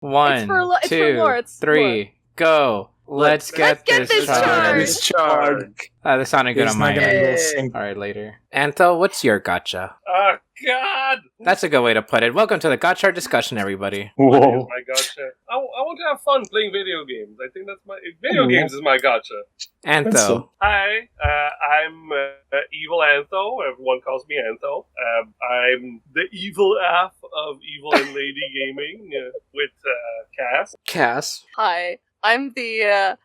One, it's for two, lore, it's three, go. Let's get this chard. MIDCHARD. That sounded good It's on not my gonna end. be a sing- All right, later. Antho, what's your gotcha? Oh, God! That's a good way to put it. Welcome to the Gotchard discussion, everybody. What Whoa. is my gotcha? I want to have fun playing video games. I think that's my... Video games is my gotcha. Antho. Hi, I'm EvilAntho. Everyone calls me Antho. I'm the evil half of Evil and Lady Gaming with Cass. Cass. Hi. I'm the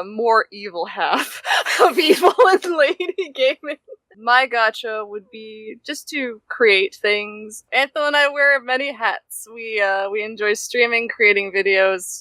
more evil half of Evil and Lady Gaming. My gotcha would be just to create things. Antho and I wear many hats. We enjoy streaming, creating videos,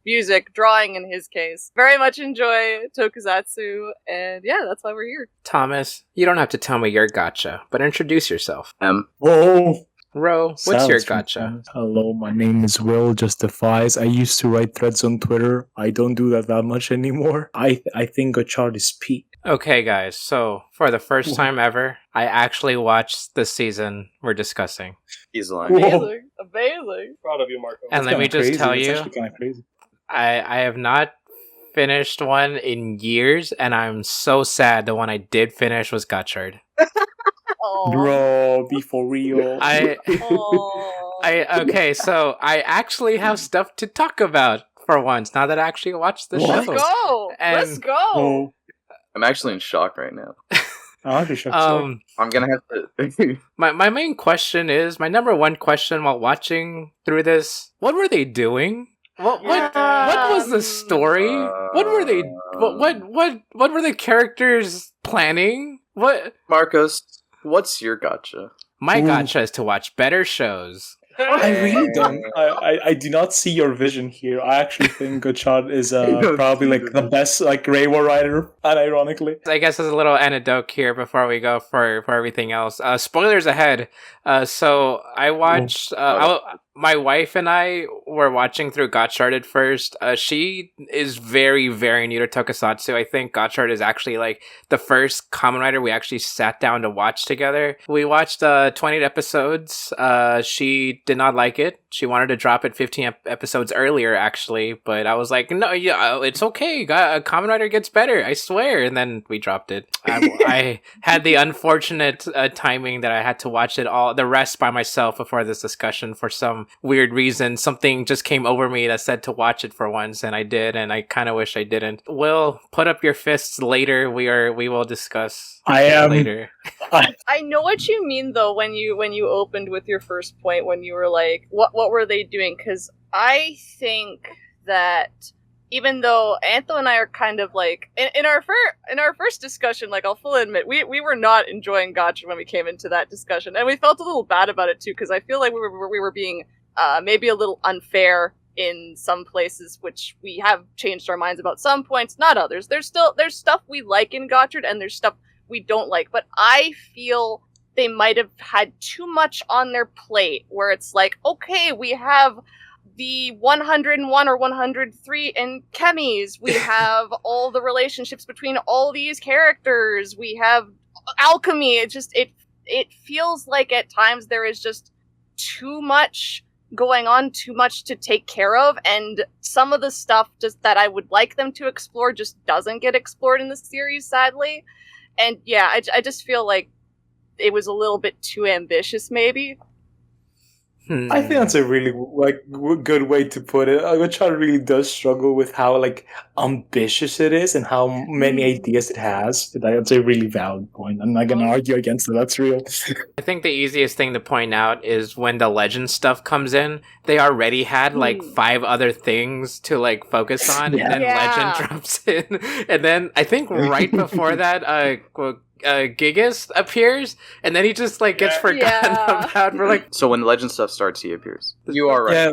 music, drawing in his case. Very much enjoy Tokusatsu, and yeah, that's why we're here. Thomas, you don't have to tell me your gotcha, but introduce yourself. Whoa. Ro, what's Sounds your fun. gotcha? Hello, my name is Wil Justifaiz. I used to write threads on Twitter. I don't do that much anymore. I think Gotchard is peak. Okay, guys, so for the first time ever, I actually watched the season we're discussing. He's lying. Whoa. Amazing. Proud of you, Marco. And let me just tell It's you, actually kinda crazy. I have not finished one in years, and I'm so sad the one I did finish was Gotchard. Aw. Bro, be for real. Okay, so I actually have stuff to talk about for once, now that I actually watched the What? show. Let's go. Let's And- go. Oh, I'm actually in shock right now. I'll be shocked. Sorry. I'm gonna have to. My main question is, my number one question while watching through this, what were they doing? What was the story? What were they what were the characters planning? What Marcos, what's your gotcha? my Ooh. gotcha is to watch better shows. I really don't. I do not see your vision here. I actually think Gotchard is probably like the best like Grey War writer, unironically. I guess as a little anecdote here before we go for everything else. Spoilers ahead. So I watched. My wife and I were watching through Gotchard at first. She is very, very new to Tokusatsu. I think Gotchard is actually like the first Kamen Rider we actually sat down to watch together. We watched 20 episodes. She did not like it. She wanted to drop it 15 episodes earlier, actually. But I was like, no, yeah, it's okay. Kamen Rider gets better, I swear. And then we dropped it. I had the unfortunate timing that I had to watch the rest by myself before this discussion for some weird reason. Something just came over me that said to watch it for once, and I did, and I kind of wish I didn't. Will, put up your fists later. We will discuss later. I know what you mean though when you opened with your first point when you were like, what were they doing? Because I think that even though Antho and I are kind of like in our first discussion, like I'll fully admit we were not enjoying Gotcha when we came into that discussion, and we felt a little bad about it too because I feel like we were being maybe a little unfair in some places, which we have changed our minds about some points, not others. There's stuff we like in Gotchard and there's stuff we don't like, but I feel they might have had too much on their plate where it's like, okay, we have the 101 or 103 in Chemies, we have all the relationships between all these characters, we have alchemy. It feels like at times there is just too much going on, too much to take care of, and some of the stuff just that I would like them to explore just doesn't get explored in the series, sadly. And yeah, I just feel like it was a little bit too ambitious, maybe. I think that's a really good way to put it. Gotchard really does struggle with how ambitious it is and how many ideas it has. That's a really valid point. I'm not gonna argue against it. That's real. I think the easiest thing to point out is when the legend stuff comes in, they already had 5 other things to focus on, and then legend drops in, and then I think right before that, Gigas appears, and then he just gets forgotten about. We're So when legend stuff starts, he appears. You are right. Yeah,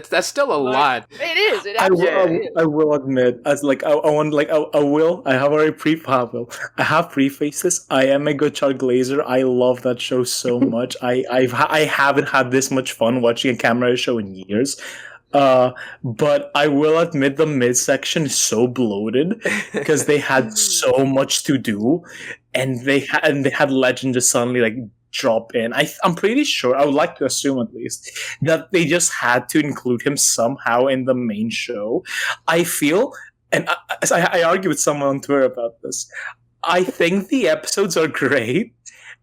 that's still a lot. It is. It I absolutely is. will admit, as I have prefaces. I am a Gotchard glazer. I love that show so much. I haven't had this much fun watching a camera show in years. But I will admit the midsection is so bloated because they had so much to do, and they had Legend just suddenly drop in. I'm pretty sure, I would like to assume at least, that they just had to include him somehow in the main show. I feel, and I argue with someone on Twitter about this, I think the episodes are great,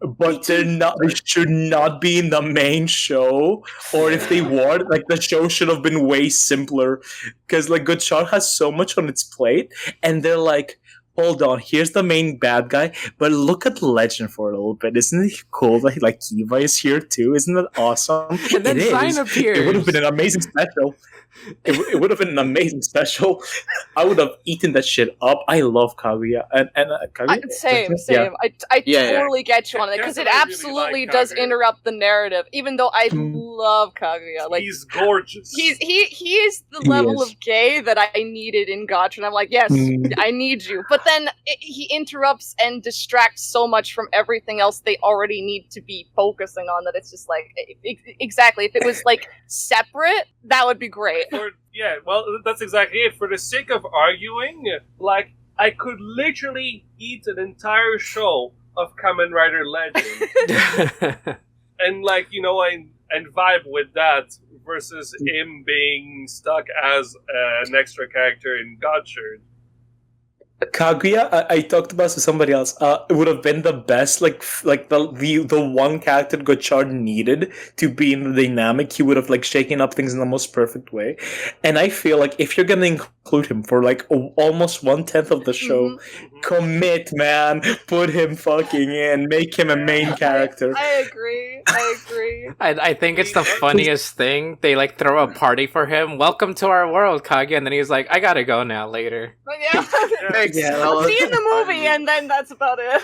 but they're not. They should not be in the main show. Or if they were, like, the show should have been way simpler. Because like Gotchard has so much on its plate, and they're like, hold on, here's the main bad guy, but look at Legend for a little bit. Isn't it cool that like Kiva is here too? Isn't that awesome? And then Sign appears. It would have been an amazing special. It would have been an amazing special. I would have eaten that shit up. I love Kaguya. And Kaguya? Same. Yeah. I totally get you on it, because it absolutely really like does Kaguya. interrupt the narrative, even though I love Kaguya. Like, He's gorgeous. he is the level of gay that I needed in Gotchard, and I'm like, yes, I need you. But then he interrupts and distracts so much from everything else they already need to be focusing on, that it's just like, exactly. If it was like separate, that would be great. Yeah, well, that's exactly it. For the sake of arguing, like, I could literally eat an entire show of Kamen Rider Legend and, like, you know, and vibe with that versus him being stuck as an extra character in Gotchard. Kaguya, I talked about to somebody else. It would have been the best, like the one character Gotchard needed to be in the dynamic. He would have like shaken up things in the most perfect way. And I feel like if you're gonna include him for like almost 1/10 of the show, commit, man. Put him fucking in. Make him a main character. I agree. I think it's the funniest thing. They like throw a party for him. Welcome to our world, Kaguya, and then he's like, I gotta go now. Later. But yeah. Thanks, Yeah. fella. See you in the movie, and then that's about it.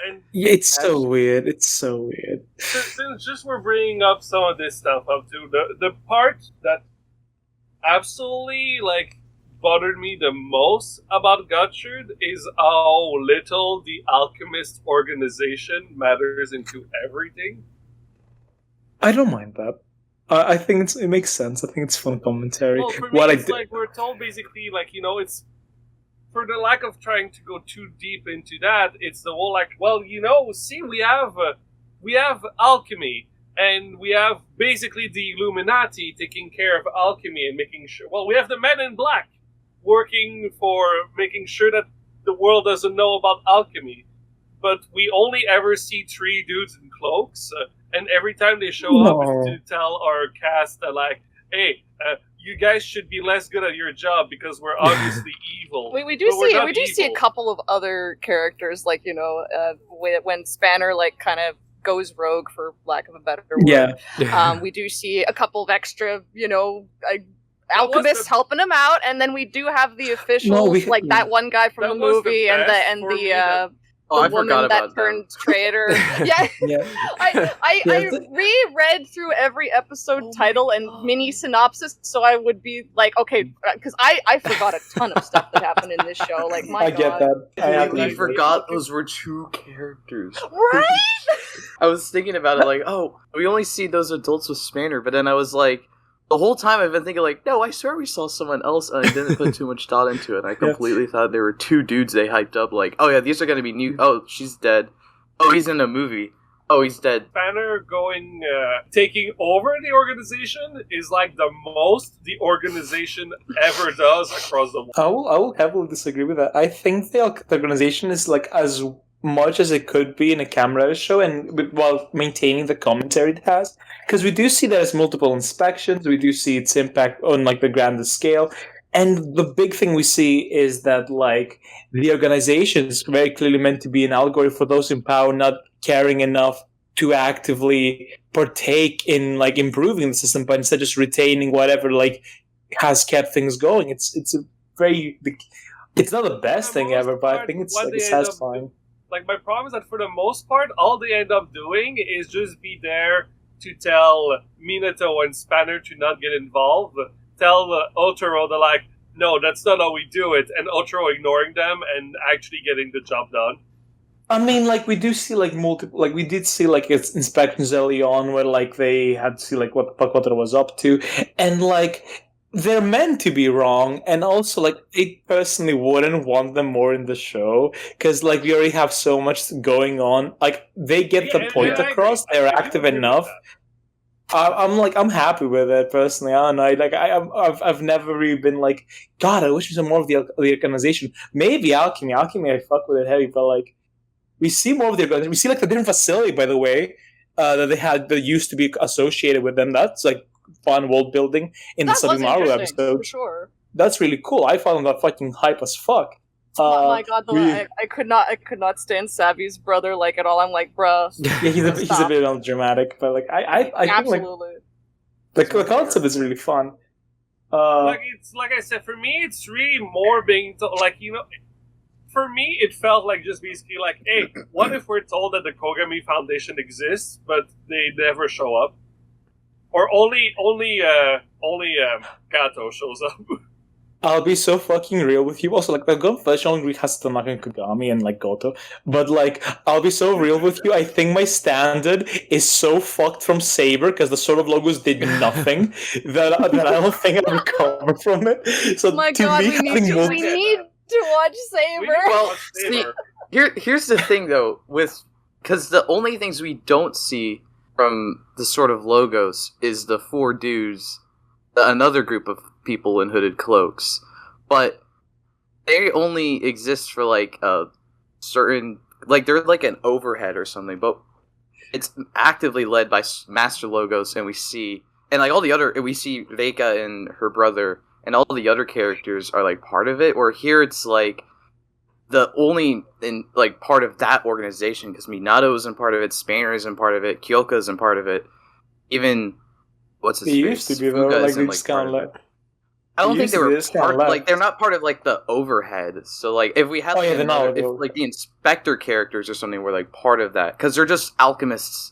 And Yeah, it's so weird. It's so weird. since just we're bringing up some of this stuff up too, the part that absolutely like bothered me the most about Gotchard is how little the Alchemist organization matters into everything. I don't mind that. I think it makes sense. I think it's fun commentary. Well, for me, it's like we're told basically, like, you know, it's for the lack of trying to go too deep into that. It's the whole like, well, you know, see, we have alchemy, and we have basically the Illuminati taking care of alchemy and making sure. Well, we have the Men in Black working for making sure that the world doesn't know about alchemy, but we only ever see 3 dudes in cloaks. And every time they show up, it's to tell our cast that, like, hey, you guys should be less good at your job because we're obviously evil. We do see a couple of other characters, like, you know, when Spanner like kind of goes rogue, for lack of a better word. Yeah. We do see a couple of extra, you know, alchemists helping him out, and then we do have the officials, like that one guy from the movie, and the I woman forgot that about turned traitor. Yeah. I reread through every episode title and mini synopsis, so I would be like, okay, because I forgot a ton of stuff that happened in this show. Like, my I God. get that. I I forgot those were 2 characters. Right? I was thinking about it like, oh, we only see those adults with Spanner, but then I was like, the whole time I've been thinking like, no, I swear we saw someone else, and I didn't put too much thought into it. I completely thought there were 2 dudes they hyped up like, oh yeah, these are going to be new. Oh, she's dead. Oh, he's in a movie. Oh, he's dead. Banner taking over the organization is like the most the organization ever does across the world. I will heavily disagree with that. I think the organization is like as much as it could be in a camera show, and while maintaining the commentary it has, because we do see that as multiple inspections. We do see its impact on like the grandest scale. And the big thing we see is that, like, the organization is very clearly meant to be an allegory for those in power not caring enough to actively partake in, like, improving the system, but instead just retaining whatever, like, has kept things going. It's a very... It's not the best thing ever, but I think it's like, satisfying. Like, my problem is that for the most part, all they end up doing is just be there to tell Minato and Spanner to not get involved. Tell Otaro, they're like, no, that's not how we do it, and Otaro ignoring them and actually getting the job done. I mean, like, we do see, like, multiple... Like, we did see, like, its inspections early on where, like, they had to see, like, what the fuck Otaro was up to. And, like, they're meant to be wrong, and also like I personally wouldn't want them more in the show because like we already have so much going on. Like they get the point across, they're active enough. I'm happy with it personally. I don't know. I've never really been like, God, I wish we saw more of the organization. Maybe Alchemy, I fuck with it heavy, but like we see more of the organization. We see like the different facility, by the way, that they had that used to be associated with them. That's like fun world building in the Subimaru episode. For sure. That's really cool. I found that fucking hype as fuck. Oh my god, I could not stand Savvy's brother like at all. I'm like, bruh. Yeah, he's a bit dramatic, but like I absolutely. Think, like, the concept is really fun. Like I said, for me, it's really more being for me, it felt like just basically like, hey, what if we're told that the Kogami Foundation exists, but they never show up, or only Gato shows up. I'll be so fucking real with you. Also, like, the Gun Flesh only has Tanaka and Kagami and, like, Goto. But, like, I'll be so real with you. I think my standard is so fucked from Saber, because the sort of logos did nothing, that I don't think I'll recover from it. So, oh my god, we need to watch Saber. Well, see, here's the thing, though, because the only things we don't see from the sort of logos is the four dudes, another group of people in hooded cloaks, but they only exist for like a certain, like they're like an overhead or something, but it's actively led by master logos, and we see Reika and her brother and all the other characters are like part of it, or here it's like the only in like part of that organization, because Minato isn't part of it, Spanner isn't part of it, Kyoka isn't part of it, even what's his face? Used to be though, like they just kind of like. I don't think they were part. Like they're not part of like the overhead. So like if we had if like the inspector characters or something were like part of that, because they're just alchemists.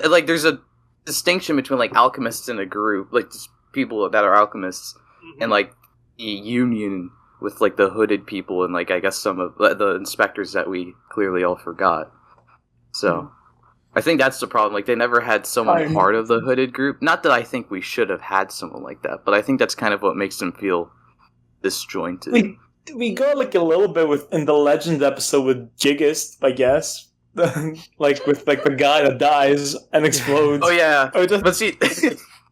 Like there's a distinction between like alchemists in a group, like just people that are alchemists, and like the union with like the hooded people and like I guess some of the inspectors that we clearly all forgot. So. I think that's the problem. Like, they never had someone part of the hooded group. Not that I think we should have had someone like that, but I think that's kind of what makes them feel disjointed. We got, like, a little bit in the Legend episode with Jiggist, I guess. Like, with, like, the guy that dies and explodes. Oh, yeah. But see...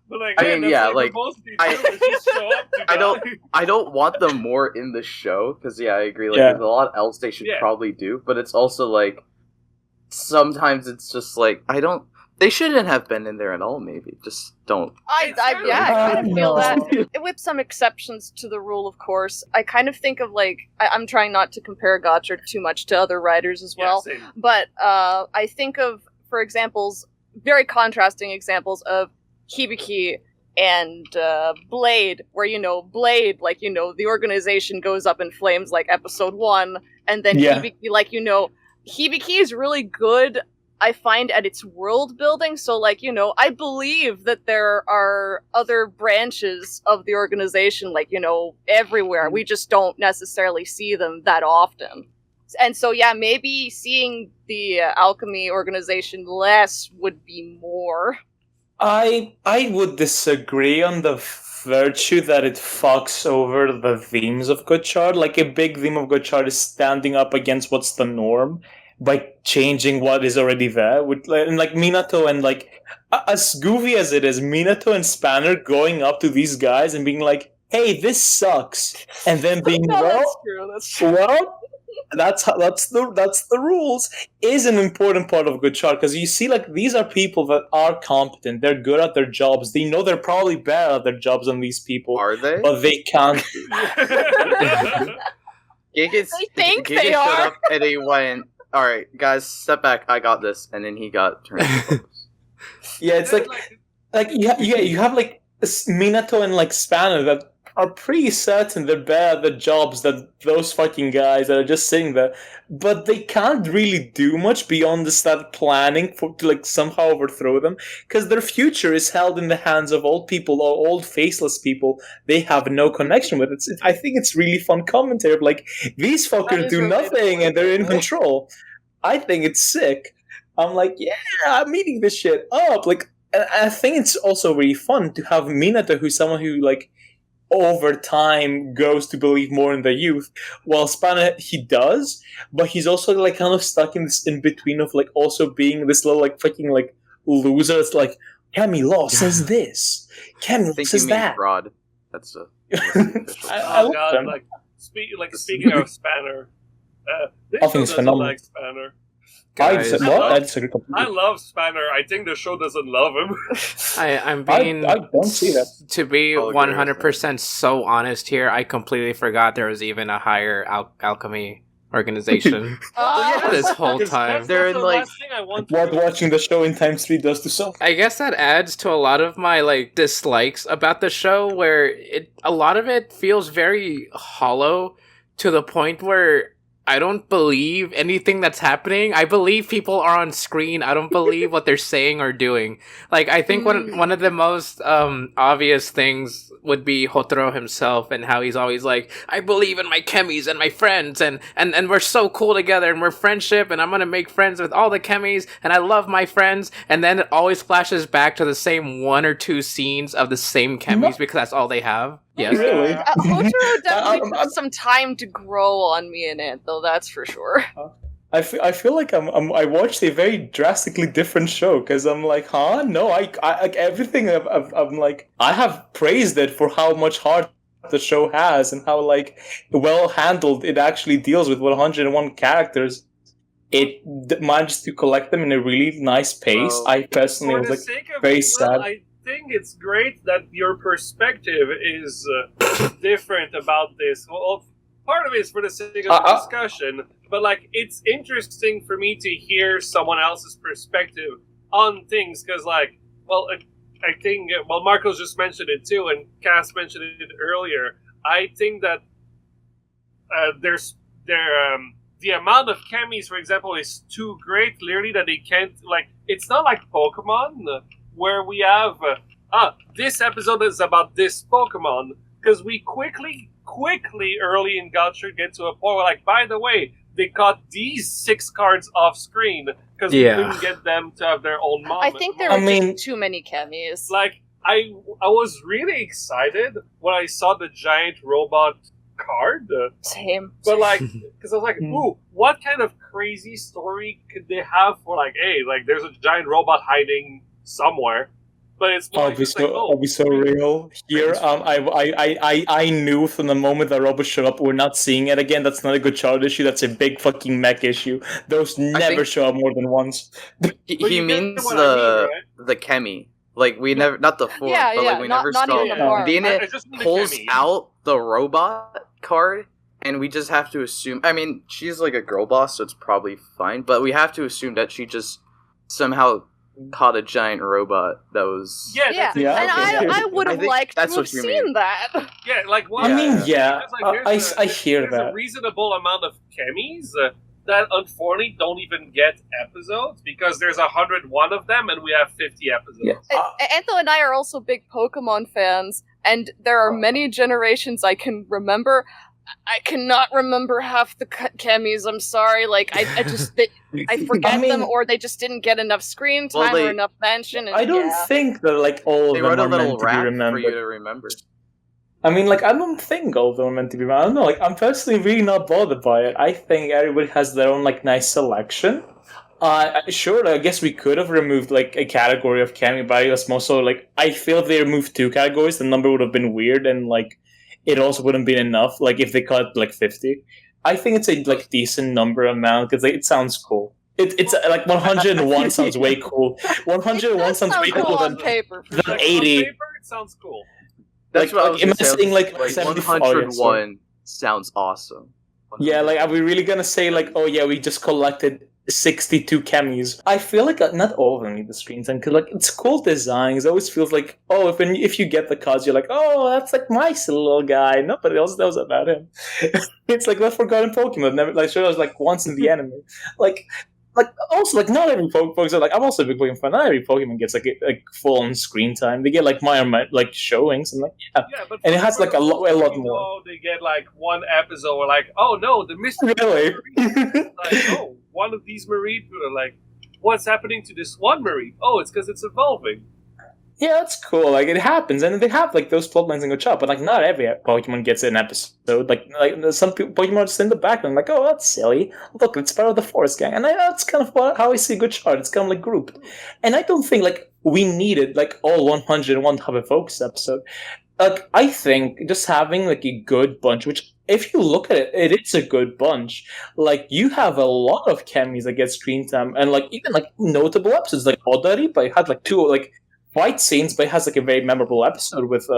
But like, I mean, yeah, like, I don't want them more in the show, because, yeah, I agree. Like, there's a lot else they should probably do, but it's also, like... Sometimes it's just like they shouldn't have been in there at all. Maybe just don't. I kind of feel that. With some exceptions to the rule, of course. I kind of think of like I'm trying not to compare Gotchard too much to other writers as well. Yeah, but I think of, for examples, very contrasting examples of Hibiki and Blade, where Blade, like the organization goes up in flames, like episode 1, and then Hibiki, like Hibiki is really good, I find, at its world building. So, like, I believe that there are other branches of the organization, like, everywhere. We just don't necessarily see them that often. And so, yeah, maybe seeing the alchemy organization less would be more. I would disagree on the virtue that it fucks over the themes of Gotchard. Like, a big theme of Gotchard is standing up against what's the norm by changing what is already there. And like Minato and like, as goofy as it is, Minato and Spanner going up to these guys and being like, hey, this sucks. And then being, that's true. Well, that's the rules, is an important part of Gotchard, because you see, like, these are people that are competent, they're good at their jobs, they know they're probably better at their jobs than these people. Are they? But they can't. Gigas, they think Gigas they are. Showed up and he went, alright, guys, step back, I got this, and then he got turned into Yeah, it's like you have like Minato and like Spanner that are pretty certain they're better at the jobs than those fucking guys that are just sitting there, but they can't really do much beyond start planning to like somehow overthrow them, because their future is held in the hands of old people or old faceless people they have no connection with. I think it's really fun commentary of like, these fuckers do nothing and they're in control. I think it's sick. I'm like, yeah, I'm eating this shit up. Like, I think it's also really fun to have Minato, who's someone who like over time goes to believe more in the youth, while Spanner, he does, but he's also like kind of stuck in this in between of like also being this little like fucking like loser. It's like Chemie Law says this, Chemie I think says you mean that. Rod. That's a. I Oh love god, them. Speaking of Spanner, this I show think it's doesn't phenomenal. like Spanner. I Guys, disagree. I disagree completely. I love Spanner. I think the show doesn't love him. I'm being I don't see that. to be I'll agree with 100% so honest here. I completely forgot there was even a higher alchemy organization this whole time. They're That's in, the like- last thing I want What to watching the show in times 3 does to self. I guess that adds to a lot of my like dislikes about the show, where a lot of it feels very hollow to the point where I don't believe anything that's happening. I believe people are on screen. I don't believe what they're saying or doing. Like, I think one of the most obvious things would be Hotaro himself, and how he's always like, I believe in my chemies and my friends, and we're so cool together, and we're friendship, and I'm gonna make friends with all the chemies, and I love my friends. And then it always flashes back to the same 1 or 2 scenes of the same chemies because that's all they have. Yes. Really? Hotaro definitely I'm- took some time to grow on me and Antho, that's for sure. I feel like I watched a very drastically different show because I'm like, huh? No, I like everything. I'm like, I have praised it for how much heart the show has and how like well handled it actually deals with 101 characters. It manages to collect them in a really nice pace. Oh. I personally For was the like, sake of very it, sad. I think it's great that your perspective is different about this. Well, part of it is for the sake of the discussion, but like it's interesting for me to hear someone else's perspective on things because, like, well, I think Marcos just mentioned it too, and Cass mentioned it earlier. I think that the amount of chemies, for example, is too great. Clearly, that they can't like. It's not like Pokemon where we have this episode is about this Pokemon, because we quickly early in Gotchard get to a point where, like, by the way, they cut these 6 cards off screen because we couldn't get them to have their own moment. I think there were just too many chemies. Like, I was really excited when I saw the giant robot card. Same. But, like, because I was like, ooh, what kind of crazy story could they have for, like, hey, like, there's a giant robot hiding somewhere. But it's more like, I'll be so real here. I knew from the moment the robots show up, we're not seeing it again. That's not a Gotchard issue. That's a big fucking mech issue. Those never show up more than once. He means the Chemie. Like, we never, not the form, but like we never not saw. even the form. Then it pulls Chemie. out the robot card, and we just have to assume. I mean, she's like a girl boss, so it's probably fine. But we have to assume that she just somehow caught a giant robot that was. Yeah. And I would have liked to have seen that. Yeah, like, well, I mean, yeah, because, like, I hear there's that. a reasonable amount of chemies that unfortunately don't even get episodes because there's 101 of them and we have 50 episodes. Yeah. Antho and I are also big Pokemon fans, and there are many generations I can remember. I cannot remember half the chemies. I'm sorry. Like, I just I forget them, or they just didn't get enough screen time or enough mention. And I don't think that like all of They them wrote a are little meant to be rap for remembered. you to remember. I mean, like, I don't think all of them are meant to be. I don't know. Like, I'm personally really not bothered by it. I think everybody has their own like nice selection. Sure, I guess we could have removed like a category of Chemie, but I guess more so like I feel if they removed 2 categories, the number would have been weird, and like it also wouldn't been enough. Like if they cut like 50, I think it's a like decent number amount because like, it sounds cool. It's like 101 sounds way cool. 101 sounds way cool cooler on paper. than Like, 80. on paper, it sounds cool. That's what I was gonna say. saying like 74. 101 sounds awesome. Yeah, like, are we really gonna say, like, oh yeah, we just collected 62 chemies? I feel like not all of them need the screen time, because, like, it's cool designs. It always feels like, oh, if you get the cards, you're like, oh, that's, like, my little guy. Nobody else knows about him. It's like the Forgotten Pokemon. Never, like, sure, I was, like, once in the anime. Like, also, like, not every Pokemon, like, I'm also a big Pokemon fan. Not every Pokemon gets, like full-on screen time. They get, like, minor, like, showings, and, like, yeah. But and it has, like, a lot more. They get, like, one episode where, like, oh, no, the mystery. Really? Like, oh, one of these Mareep, like, what's happening to this one Mareep? Oh, it's because it's evolving. Yeah, that's cool. Like it happens, and they have like those plot lines in Gotchard, but like not every Pokemon gets an episode. Like some Pokemon are just in the background, like, oh, that's silly. Look, it's part of the Forest Gang, and that's kind of how I see Gotchard. It's kind of like grouped, and I don't think like we needed like all 101 to have a focus episode. Like I think just having like a good bunch, which if you look at it, it is a good bunch. Like you have a lot of chemies that get screen time, and like even like notable episodes, like Odariba had like two like fight scenes, but it has like a very memorable episode with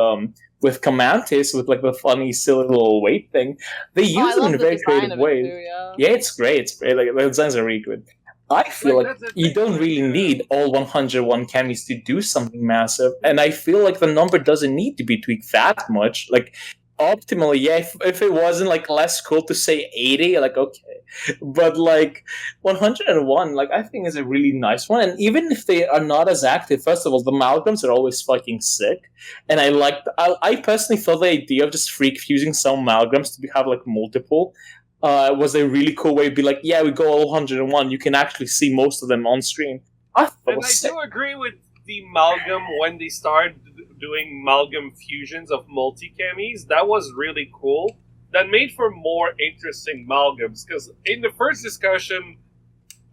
Camantis with like the funny silly little weight thing. They use it in a very creative way. Yeah, it's great. It's great. Like the designs are really good. I feel like you don't really need all 101 chemies to do something massive, and I feel like the number doesn't need to be tweaked that much. Like optimally, yeah, if it wasn't like less cool to say 80, like okay, but like 101, like I think is a really nice one. And even if they are not as active, first of all, the Malgams are always fucking sick, and I personally thought the idea of just freak fusing some Malgams to have like multiple was a really cool way to be like, yeah, we go all 101. You can actually see most of them on screen. I do agree with the Malgam when they started doing Malgam fusions of multi-chemies. That was really cool. That made for more interesting Malgams. Because in the first discussion,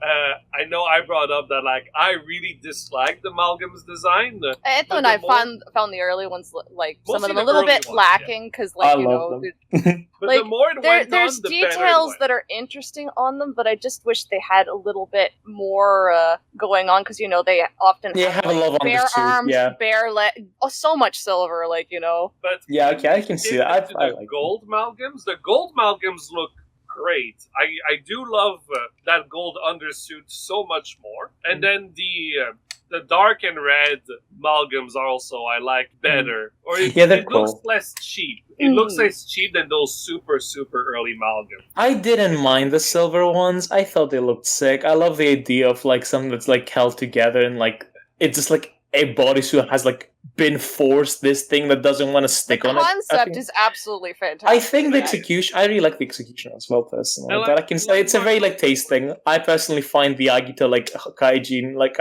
I know I brought up that like I really disliked the Malgam's design. Anthony and I found the early ones like some of them a little bit lacking because like you know. But like, the more it went there's on, the details that are interesting on them, but I just wish they had a little bit more going on because you know they often have a lot of bare arms, bare leg, so much silver, like you know. But yeah, okay, I can see that. I like gold Malgams. The gold Malgams look great. I do love that gold undersuit so much more, and then the dark and red Malgams also I like better. Or it cool. Looks less cheap. It looks less cheap than those super early Malgams. I didn't mind the silver ones. I thought they looked sick. I love the idea of like something that's like held together and like it's just like a bodysuit has like been forced this thing that doesn't want to stick on it. The concept is absolutely fantastic. I think the execution, I really like the execution as well personally. But I can say it's a very like taste thing. I personally find the Agito like Kaijin like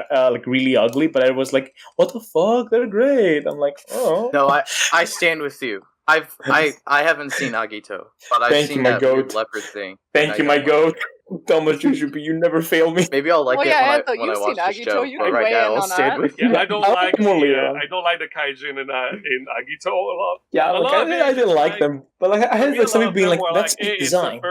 really ugly, but I was like, what the fuck? They're great. I'm like, oh. No, I stand with you. I haven't seen Agito, but I've seen that weird leopard thing. Thank you, my goat. Thomasjujube, you never fail me. Maybe I'll like it when I watch the show. You but right now, I'll stand with you. I don't like the Kaijin in Agito a lot. Yeah, I didn't like them, but like I had like some people being like, "That's the design."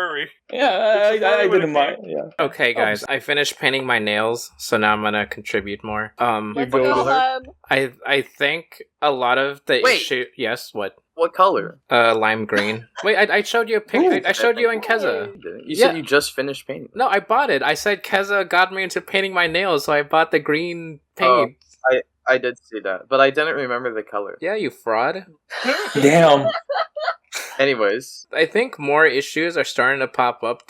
Yeah, I didn't mind. Yeah. Okay, guys, I finished painting my nails, so now I'm gonna contribute more. I think a lot of the issue. Yes, what? What color? Lime green. Wait, I showed you a picture. I showed you in Keza. You said you just finished painting. No, I bought it. I said Keza got me into painting my nails, so I bought the green paint. I did see that, but I didn't remember the color. Yeah, you fraud. Damn. Anyways, I think more issues are starting to pop up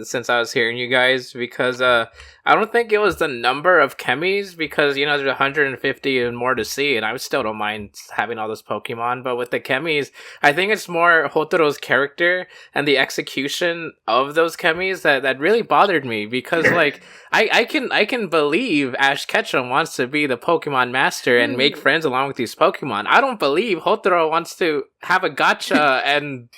since I was hearing you guys because I don't think it was the number of chemies because you know there's 150 and more to see and I still don't mind having all those Pokemon, but with the chemies I think it's more Hotaro's character and the execution of those chemies that really bothered me because like I can believe Ash Ketchum wants to be the Pokemon master and make friends along with these Pokemon. I don't believe Hotaro wants to have a gotcha and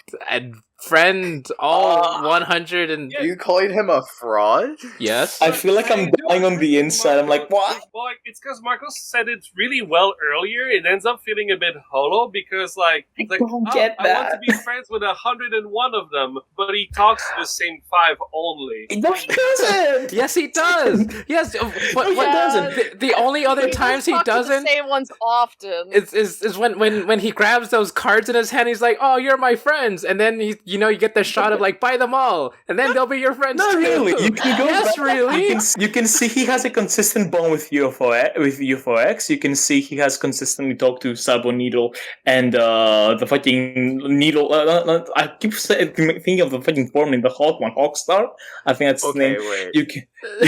friend all 100 and... You calling him a fraud? Yes. I feel like I'm dying on the inside. I'm like, what? Well, it's because Marcos said it really well earlier. It ends up feeling a bit hollow because, I want to be friends with 101 of them, but he talks to the same 5 only. No, he doesn't! Yes, he does! Yes, what doesn't? The only other times he doesn't... the same ones often. Is when he grabs those cards in his hand, he's like, oh, you're my friends, and then you get the shot of like, buy them all, and then they'll be your friends too. Really. You can go yes, back. Really? You can see he has a consistent bond with UFOX. You can see he has consistently talked to Sabo Needle and the fucking Needle. I keep thinking of the fucking form in the Hawk one, Hawkstar. I think that's his name. Wait. You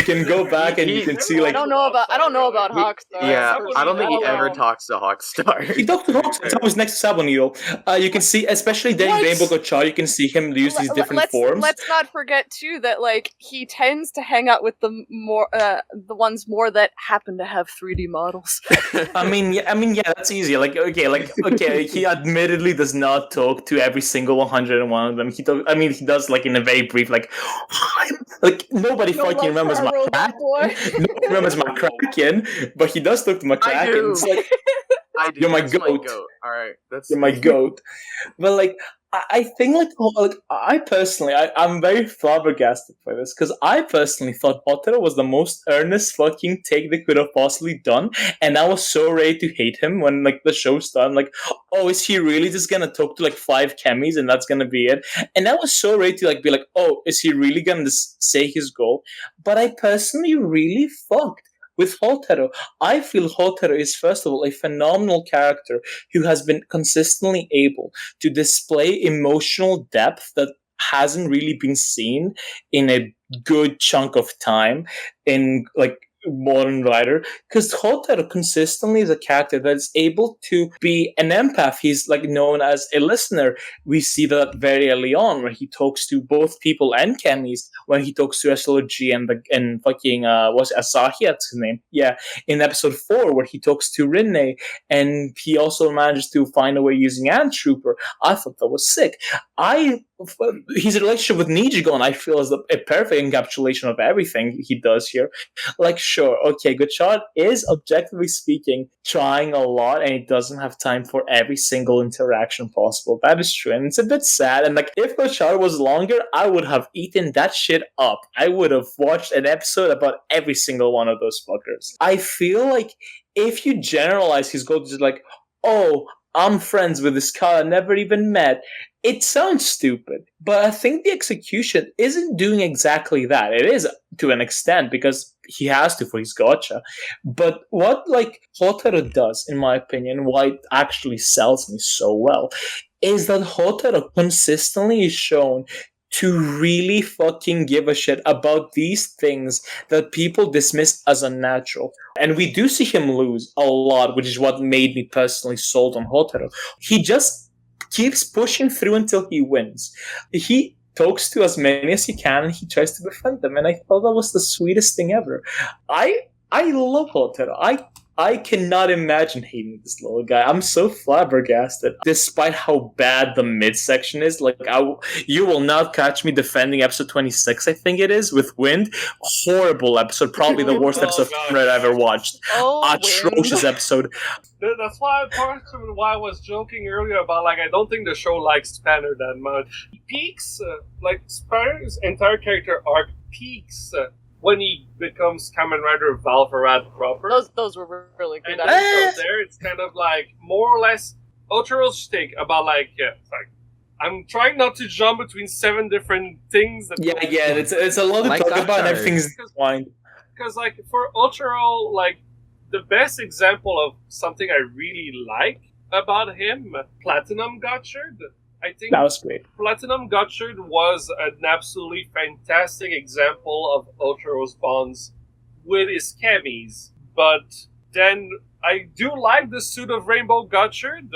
can go back and you can see like. I don't know about Hawkstar. Yeah, I don't think he ever talks to Hawkstar. He talked to Hawkstar. He was next to Sabo Needle. You can see, especially during Rainbow Gotchard, you can see him use these different forms. Let's not forget too that like he tends to hang out with the ones more that happen to have 3D models. I mean, yeah, that's easy. Okay, he admittedly does not talk to every single 101 of them. He does like in a very brief, like nobody fucking remembers my crack. Nobody remembers my Kraken, but he does talk to my Kraken. It's like, I do. You're my That's goat. All right, You're my goat. But like, I think I personally, I'm very flabbergasted by this because I personally thought Hotaru was the most earnest fucking take they could have possibly done, and I was so ready to hate him when like the show started. I'm like, oh, is he really just gonna talk to like 5 chemies and that's gonna be it? And I was so ready to like be like, oh, is he really gonna just say his goal? But I personally really fucked with Hotaru. I feel Hotaru is, first of all, a phenomenal character who has been consistently able to display emotional depth that hasn't really been seen in a good chunk of time in like modern writer, because Hotaru consistently is a character that is able to be an empath. He's like known as a listener. We see that very early on where he talks to both people and chemies, when he talks to SLG and fucking what's Asahi, that's his name. Yeah. In episode 4 where he talks to Rinne, and he also manages to find a way using Ant Trooper. I thought that was sick. His relationship with Nijigon, I feel, is a perfect encapsulation of everything he does here. Like, sure, okay, Gotchard is, objectively speaking, trying a lot, and he doesn't have time for every single interaction possible. That is true, and it's a bit sad. And like, if Gotchard was longer, I would have eaten that shit up. I would have watched an episode about every single one of those fuckers. I feel like if you generalize his goal to just like, oh, I'm friends with this guy I never even met, it sounds stupid, but I think the execution isn't doing exactly that. It is to an extent because he has to for his gotcha. But what like Hotaru does, in my opinion, why it actually sells me so well, is that Hotaru consistently is shown to really fucking give a shit about these things that people dismiss as unnatural. And we do see him lose a lot, which is what made me personally sold on Hotaru. He just keeps pushing through until he wins. He talks to as many as he can and he tries to befriend them, and I thought that was the sweetest thing ever. I love Hotaru. I cannot imagine hating this little guy. I'm so flabbergasted. Despite how bad the midsection is, like you will not catch me defending episode 26, I think it is, with Wind. Horrible episode. Probably the worst episode of I've ever watched. Atrocious episode. That's why I was joking earlier about like I don't think the show likes Spanner that much. He peaks, like Spanner's entire character arc peaks when he becomes Kamen Rider Valvarad proper. Those were really good. And then there, it's kind of like more or less Otaro's shtick about like, like I'm trying not to jump between 7 different things. That it's a lot to like talk about, and Gotchard. everything's fine. Because like for Otaro, like the best example of something I really like about him, Platinum Gotchard. I think That was great. Platinum Gotchard was an absolutely fantastic example of Otaro's bonds with his chemies. But then I do like the suit of Rainbow Gotchard,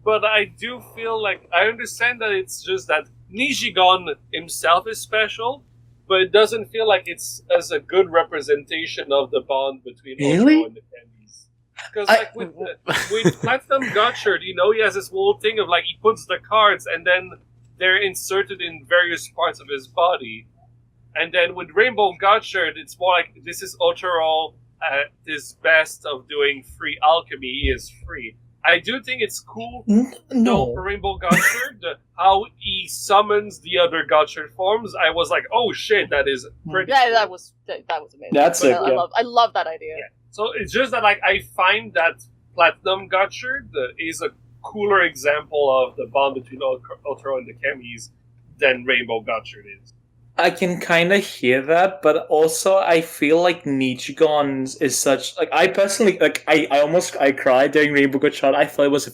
but I do feel like I understand that it's just that Nijigon himself is special, but it doesn't feel like it's as a good representation of the bond between Otaro and the chemies. Because like with Platinum Gotchard, you know, he has this whole thing of like he puts the cards and then they're inserted in various parts of his body. And then with Rainbow Gotchard, it's more like this is Otaro at his best of doing free alchemy. He is free. I do think it's cool though, for Rainbow Gotchard, how he summons the other Gotchard forms. I was like, oh shit, that is pretty cool. that was amazing. That's it. I love that idea. Yeah. So it's just that like I find that Platinum Gotchard is a cooler example of the bond between Otaro and the chemies than Rainbow Gotchard is. I can kind of hear that, but also I feel like Nichigon is such like I personally like I cried during Rainbow Gotchard. I thought it was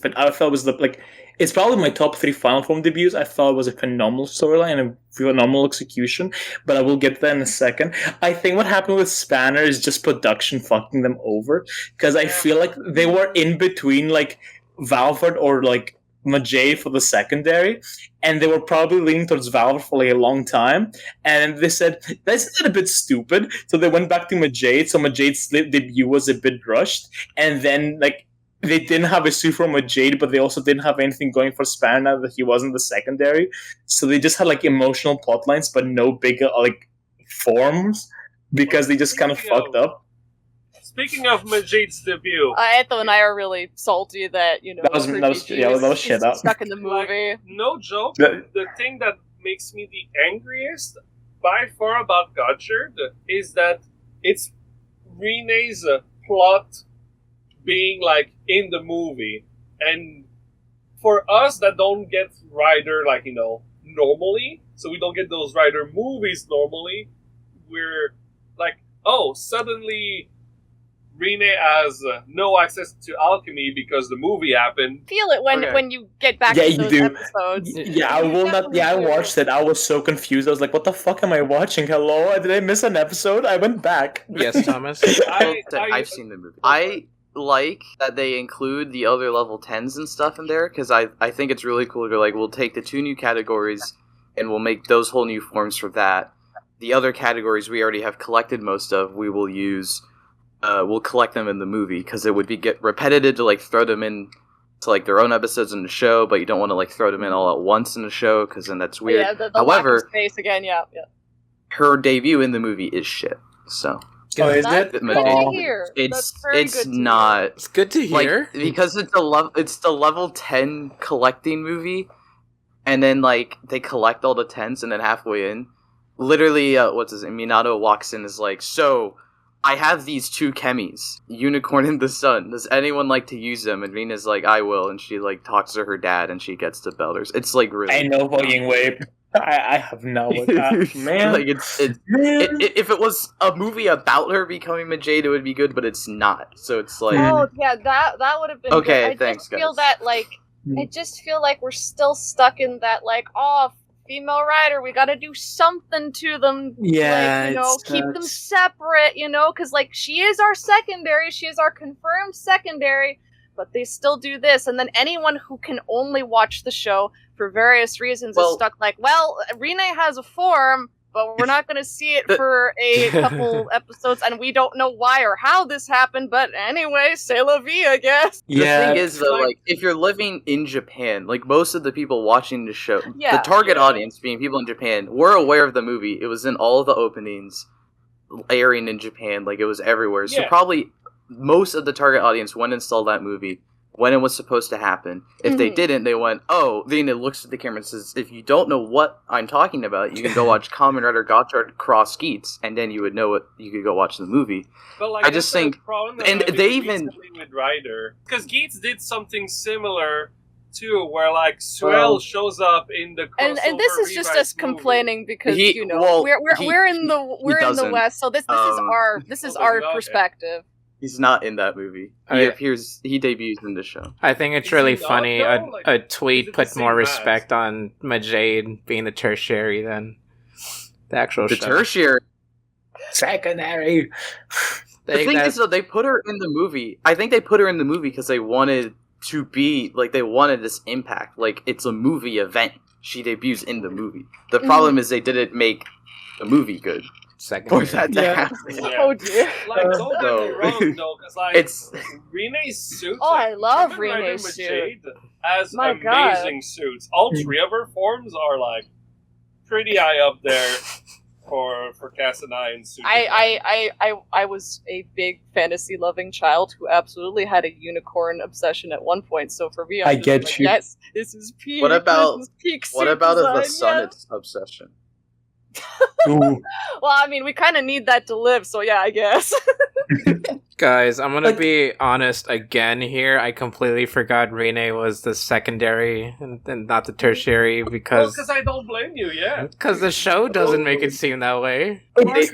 it's probably my top 3 Final Form debuts. I thought it was a phenomenal storyline and a phenomenal execution, but I will get to that in a second. I think what happened with Spanner is just production fucking them over, because I feel like they were in between like Valvard or like Majade for the secondary, and they were probably leaning towards Valor for like a long time. And they said that's a bit stupid, so they went back to Majade. So Majade's debut was a bit rushed, and then like they didn't have a suit for Majade, but they also didn't have anything going for Spanner now that he wasn't the secondary. So they just had like emotional plot lines, but no big like forms because they just kind of fucked up. Speaking of Majade's debut, Antho and I are really salty that that was shit up. Stuck in the movie. Like, no joke. The thing that makes me the angriest by far about Gotchard is that it's Renee's plot being like in the movie, and for us that don't get Rider like normally, so we don't get those Rider movies normally, we're like, oh, suddenly Rene has no access to alchemy because the movie happened. Feel it when you get back to those episodes. Yeah, I will not. Yeah, I watched it. I was so confused. I was like, "What the fuck am I watching? Hello, did I miss an episode?" I went back. Yes, Thomas. I've seen the movie. I like that they include the other level 10s and stuff in there, because I think it's really cool. They're like, we'll take the 2 new categories and we'll make those whole new forms for that. The other categories we already have collected most of, we will use. We'll collect them in the movie, because it would get repetitive to like throw them in to like their own episodes in the show, but you don't want to like throw them in all at once in the show, because then that's weird. Yeah, the however, lack of space again, yeah. Her debut in the movie is shit. So. Oh, is it? Good to hear. It's not. It's good to hear. Like, because it's the level 10 collecting movie, and then like they collect all the 10s, and then halfway in, literally, Minato walks in and is like, so. I have these 2 chemies, Unicorn and the Sun. Does anyone like to use them? And Rina's like, I will. And she like talks to her dad, and she gets the Belders. It's like really. I know fucking way. I have no man. Like if it was a movie about her becoming Majade, it would be good, but it's not. So it's like. Oh yeah, that would have been okay. Good. Thanks, feel that like I just feel like we're still stuck in that like female rider, we gotta do something to them. Yeah, like, keep them separate, because like she is our secondary, she is our confirmed secondary, but they still do this, and then anyone who can only watch the show for various reasons is stuck like, well, Rene has a form, but we're not going to see it for a couple episodes, and we don't know why or how this happened, but anyway, c'est la vie, I guess. Yeah. The thing is, though, like, if you're living in Japan, like, most of the people watching the show, the target audience being people in Japan, were aware of the movie. It was in all the openings, airing in Japan, like, it was everywhere. So probably most of the target audience went and saw that movie when it was supposed to happen. If they didn't, they went, oh, then it looks at the camera and says, if you don't know what I'm talking about, you can go watch Kamen Rider Gotchard Cross Geats, and then you would know you could go watch the movie. But like, I just think, and they even with Rider, because Geats did something similar too, where like Suel shows up in the crossover and this is just us complaining because we're in the West, so this is our perspective. He's not in that movie. He debuts in the show. I think it's really funny. A tweet put more respect on Majade being the tertiary than the actual show. The tertiary? Secondary. The thing is, though, they put her in the movie. I think they put her in the movie because they wanted to be, like, they wanted this impact. Like, it's a movie event. She debuts in the movie. The problem is they didn't make the movie good. For that to happen. Yeah. Oh dear. Like, don't get me wrong, though, because like it's Renee's suit. Oh, I love Rene's suit. Has amazing suits. All 3 of her forms are like pretty high up there for Casanai and suit. I was a big fantasy loving child who absolutely had a unicorn obsession at one point. So for me, I get you. Yes, this is peak. What about peak the Summit obsession? Well, I mean, we kind of need that to live, so yeah, I guess. Guys, I'm gonna be honest again here. I completely forgot Rene was the secondary and not the tertiary because I don't blame you, because the show doesn't make it seem that way. It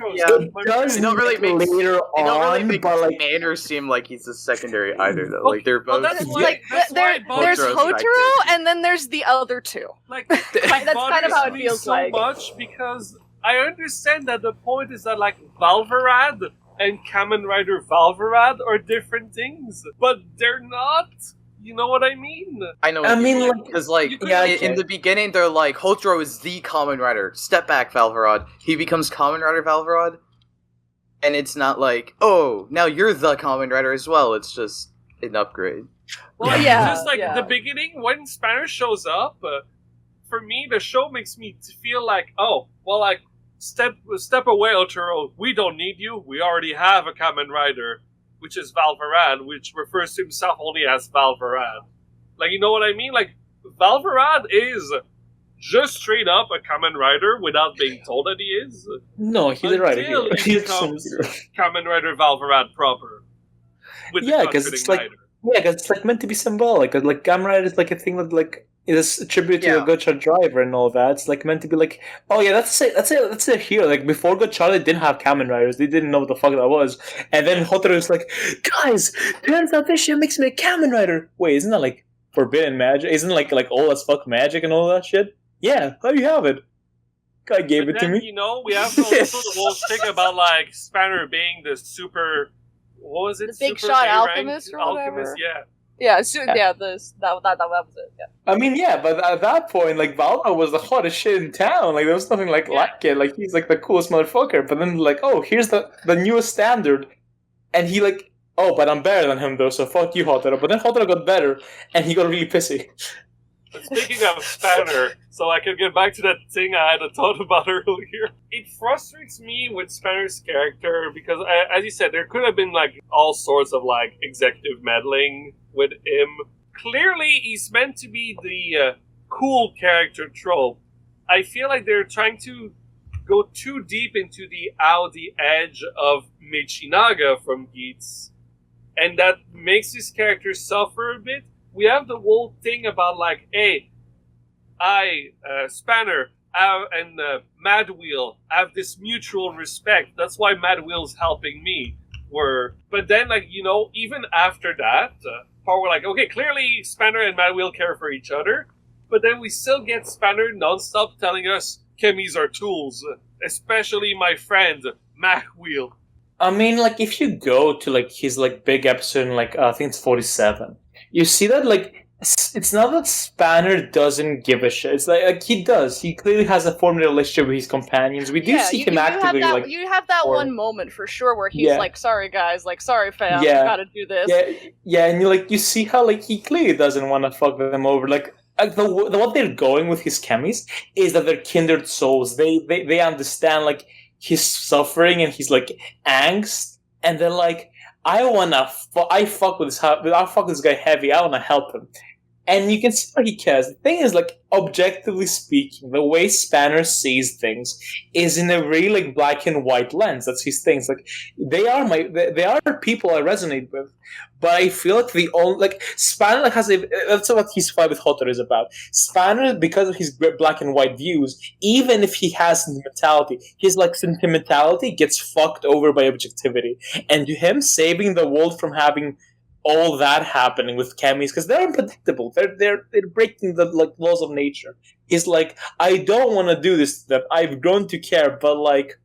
does. They don't really make later on, but like Manners seem like he's a secondary either, though. Like they're both. There's Hotaro, and then there's the other 2. Like that's kind of how it feels so like. much because I understand that the point is that like Valverad and Kamen Rider Valverad are different things, but they're not. You know what I mean? I know. Because in the beginning, they're like, Hotaro is the Kamen Rider. Step back, Valvarad. He becomes Kamen Rider Valvarad, and it's not like, oh, now you're the Kamen Rider as well. It's just an upgrade. Well, just like the beginning when Spanner shows up. For me, the show makes me feel like, oh, well, like step away, Hotaro. We don't need you. We already have a Kamen Rider, which is Valvarad, which refers to himself only as Valvarad. Like, you know what I mean? Like, Valvarad is just straight up a Kamen Rider without being told that he is. No, he's a rider. He becomes Kamen Rider Valvarad proper. Because it's like, it's like meant to be symbolic. Like, Kamen Rider is like a thing that like is a tribute to the Gotchard driver and all that. It's like meant to be like, oh yeah, that's it here. Like before Gotchard, they didn't have Kamen Riders. They didn't know what the fuck that was. And then Hotaro is like, guys, turns out this shit makes me a Kamen Rider. Wait, isn't that like forbidden magic? Isn't like old as fuck magic and all that shit? Yeah, there you have it. Guy gave it to me. You know, we have also the whole thing about like Spanner being the super. What was it? The big shot Alchemist or whatever. Alchemist, yeah. Yeah, that was it. Yeah. I mean, yeah, but at that point, like Valva was the hottest shit in town. Like there was nothing like it. Like he's like the coolest motherfucker. But then like, oh, here's the newest standard, and he like, oh, but I'm better than him though. So fuck you, Hotaro. But then Hotaro got better, and he got really pissy. Speaking of Spanner, so I can get back to that thing I had a thought about earlier. It frustrates me with Spanner's character because, as you said, there could have been like all sorts of like executive meddling with him. Clearly, he's meant to be the cool character trope. I feel like they're trying to go too deep into the edge of Michinaga from Geats, and that makes his character suffer a bit. We have the whole thing about like, hey, Spanner, and Mad Wheel have this mutual respect. That's why Mad Wheel's helping me. But then, like, you know, even after that, we're like, okay, clearly Spanner and Mad Wheel care for each other. But then we still get Spanner nonstop telling us Chemie's our tools, especially my friend Mad Wheel. I mean, like, if you go to like his like big episode, in, like I think it's 47. You see that, like, it's not that Spanner doesn't give a shit. It's like he does. He clearly has a formed relationship with his companions. We do see him actively. You have that one moment for sure where he's like, "Sorry guys, like, sorry fam, we gotta do this." Yeah, and you see how like he clearly doesn't want to fuck them over. Like what they're going with his chemies is that they're kindred souls. They understand like his suffering and his like angst, and they're like, I fuck with this guy heavy. I wanna help him, and you can see what he cares. The thing is, like, objectively speaking, the way Spanner sees things is in a really like black and white lens. That's his things. Like they are people I resonate with, but I feel like Spanner like that's what his fight with Hotaro is about. Spanner, because of his black and white views, even if he has sentimentality, his like sentimentality gets fucked over by objectivity, and to him saving the world from having all that happening with chemies, because they're unpredictable. They're breaking the like laws of nature. He's like, I don't want to do this to them. I've grown to care, but like,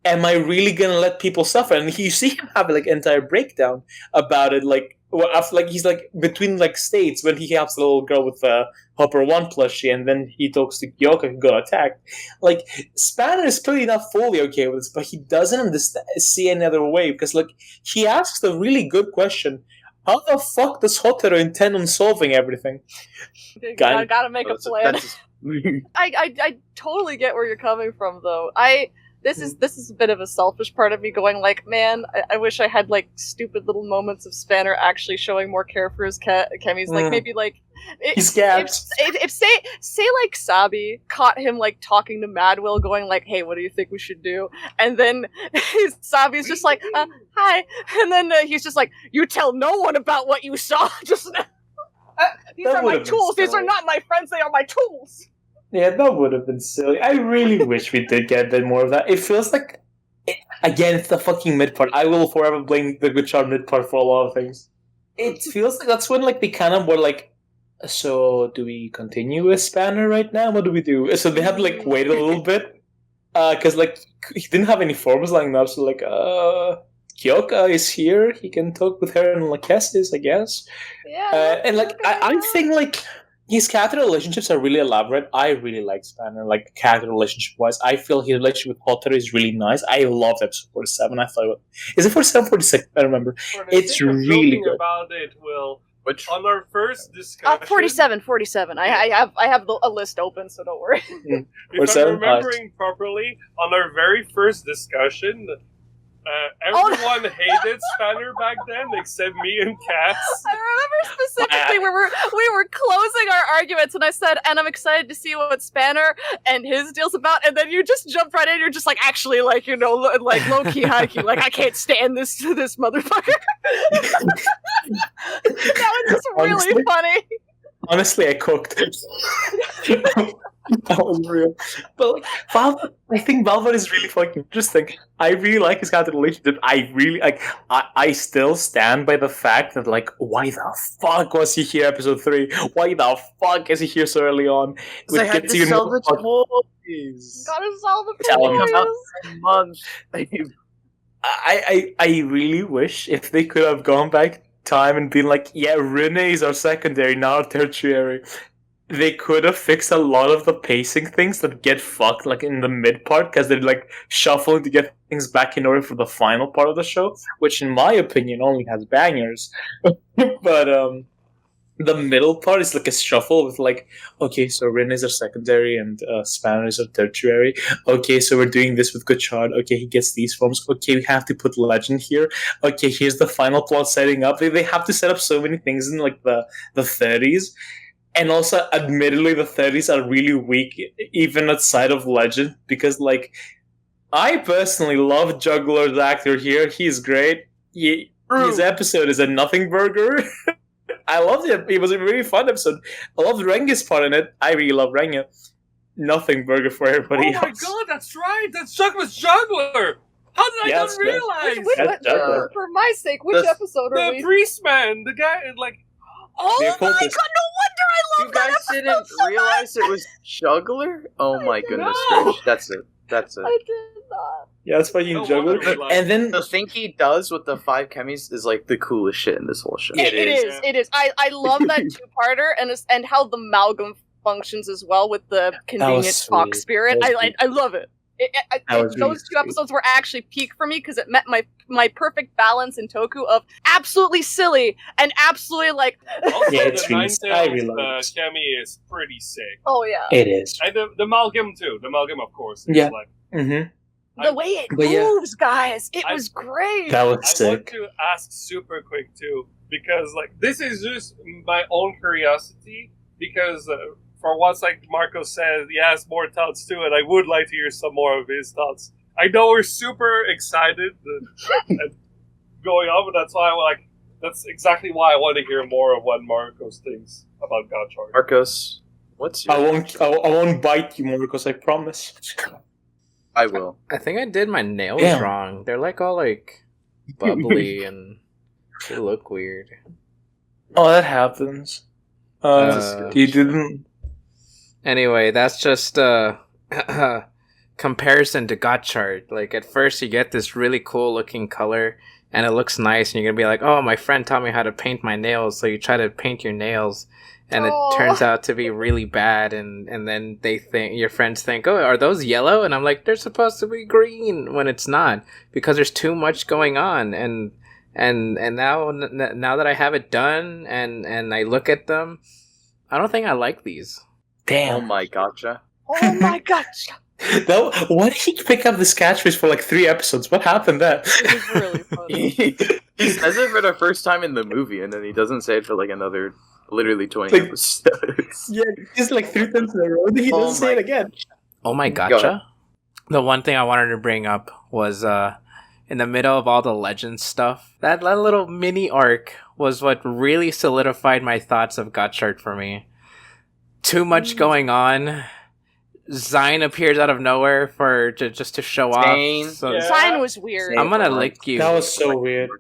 am I really gonna let people suffer? And you see him have like entire breakdown about it. Like, after, like he's like between like states when he helps the little girl with Hopper 1 plushie, and then he talks to Kyoka who got attacked. Like Spanner is clearly not fully okay with this, but he doesn't see any other way, because like he asks a really good question. How the fuck does Hotaro intend on solving everything? Gotta make a plan. I totally get where you're coming from, though. This is a bit of a selfish part of me going like, man, I wish I had like stupid little moments of Spanner actually showing more care for his chemies. Like maybe like he's gaps. If say like Sabi caught him like talking to Madwill, going like, hey, what do you think we should do? And then Sabi's just like, hi, and then he's just like, you tell no one about what you saw just now. These are my tools. These are not my friends. They are my tools. Yeah, that would have been silly. I really wish we did get a bit more of that. It feels like, again, it's the fucking mid part. I will forever blame the Gotchard mid part for a lot of things. It feels like that's when like they kind of were like, so do we continue with Spanner right now? What do we do? So they had to like wait a little bit, because like he didn't have any forms lining up. So like, Kyoka is here. He can talk with her and Ladycass, I guess. Yeah. And like I think like his character relationships are really elaborate. I really like Spanner, like character relationship wise. I feel his relationship with Hotaru is really nice. I loved episode 47. I thought is it 47, 46? I don't remember. It's really good. About it, Will. Which On our first discussion, 47. I have a list open, so don't worry. if I'm remembering properly, on our very first discussion, everyone hated Spanner back then, except me and Cass. I remember specifically where we were closing our arguments, and I said, "And I'm excited to see what Spanner and his deal's about." And then you just jumped right in. You're just like, actually, like like low key, high key, like I can't stand this motherfucker. That was just really funny. Honestly, I cooked. That was real. But like, I think Velvet is really fucking interesting. I really like his character relationship. I really like. I still stand by the fact that like, why the fuck was he here episode 3? Why the fuck is he here so early on? I had to sell the toys. Gotta sell the Come out toys. in months. I really wish if they could have gone back time and been like, yeah, Rene is our secondary, not our tertiary. They could have fixed a lot of the pacing things that get fucked like in the mid part because they're like shuffling to get things back in order for the final part of the show, which in my opinion only has bangers. But the middle part is like a shuffle with like, okay, so Rin is our secondary and Spanner is our tertiary. Okay, so we're doing this with Gotchard. Okay, he gets these forms. Okay, we have to put Legend here. Okay, here's the final plot setting up. They have to set up so many things in like the 30s. And also, admittedly, the 30s are really weak, even outside of Legend, because, like, I personally love Juggler's actor here. He's great. His episode is a nothing burger. I loved it. It was a really fun episode. I loved Renge's part in it. I really love Renge. Nothing burger for everybody else. Oh my god, that's right! That's Juggler's Juggler! How did I not realize? For my sake, which episode are we? The priest man, the guy, like... Oh my god, no wonder I love that You guys episode didn't so realize much. it was Juggler? Oh my goodness know. gracious. That's it. I did not. Yeah, that's fucking No Juggler. wonder we like And then The thing he does with the 5 chemies is like the coolest shit in this whole show. It is. I love that two-parter and how the Malgam functions as well with the convenient talk sweet. spirit. That was I love it. was Those really two sweet. episodes were actually peak for me because it met my perfect balance in Toku of absolutely silly and absolutely like. Also, Yeah, it's the really- I really like it. Chemie is pretty sick. Oh yeah. it is. And the Malgam, too. The Malgam, of course. Is Yeah. Like, Mm-hmm. The way it But yeah. moves, guys, it I- was great. That was I want sick. to ask super quick, too, because, like, this is just my own curiosity, because for once, like Marco said, he has more thoughts, too, and I would like to hear some more of his thoughts. I know we're super excited and going on, but that's exactly why I want to hear more of what Marcos thinks about Gotchard. Marcos, what's your... I won't bite you more because I promise. I will. I think I did my nails Damn. wrong. They're like all like bubbly and they look weird. Oh, that happens. You didn't. Anyway, that's just comparison to Gotchard. Like at first you get this really cool looking color and it looks nice and you're gonna be like, oh, my friend taught me how to paint my nails, so you try to paint your nails and it turns out to be really bad and then your friends think, oh, are those yellow? And I'm like, they're supposed to be green when it's not, because there's too much going on and now that I have it done and I look at them, I don't think I like these. Damn. Oh my gotcha. Oh my gosh. Why did he pick up this catchphrase for like 3 episodes? What happened there? It was really funny. He says it for the first time in the movie, and then he doesn't say it for like another literally 20 Like- episodes. Yeah, just like 3 times in a row. He doesn't say it again. Oh my Go gotcha. ahead. The one thing I wanted to bring up was in the middle of all the Legends stuff, that little mini arc was what really solidified my thoughts of Gotchard for me. Too much going on. Zine appears out of nowhere just to show Zane. off. So Yeah. Sign was weird. I'm gonna lick you. That was so weird.